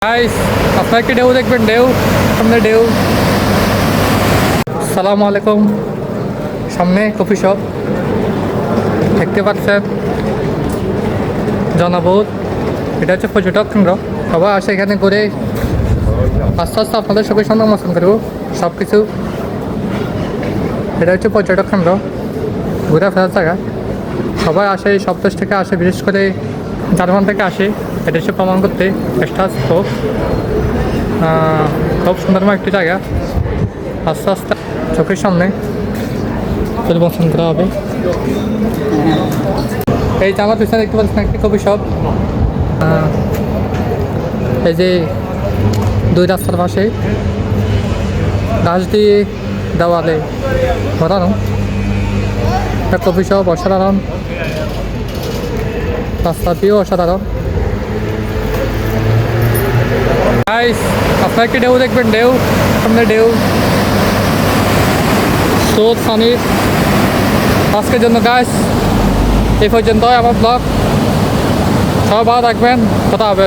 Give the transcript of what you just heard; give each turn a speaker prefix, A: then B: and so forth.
A: Guys আপনারা কি ঢেউ দেখবেন? ঢেউ, সামনে ঢেউ। সালামু আলাইকুম। সামনে কফি শপ দেখতে পাচ্ছেন, জনবহুল। এটা হচ্ছে পর্যটক কেন্দ্র। সবাই আসে এখানে করে আস্তে আস্তে আপনাদের সঙ্গে সঙ্গে মোচন করব সব কিছু। এটা হচ্ছে পর্যটক কেন্দ্র, ঘুরে ফেরার জায়গা। সবাই আসে, সব দেশ থেকে আসে, বিশেষ করে জার্মান থেকে আসে এটা হচ্ছে প্রমাণ করতে। একটা খুব সুন্দরময় একটি জায়গা। আস্তে আস্তে চোখের সামনে পরিবর্তন করা হবে। এই যে আমার পিছনে দেখতে পাচ্ছেন একটি কফি শপ। এই যে দুই রাস্তার পাশে গাছ দিয়ে দেওয়ালে ভরানো একটা কফি শপ, অসাধারণ। রাস্তাটিও অসাধারণ। গাইস আপনারা কি ঢেউ দেখবেন? ঢেউ, সামনে ঢেউ। স্রোত পানির। আজকের জন্য গাইস এই পর্যন্ত আমার ব্লগ। সবাই ভালো থাকবেন, কথা হবে।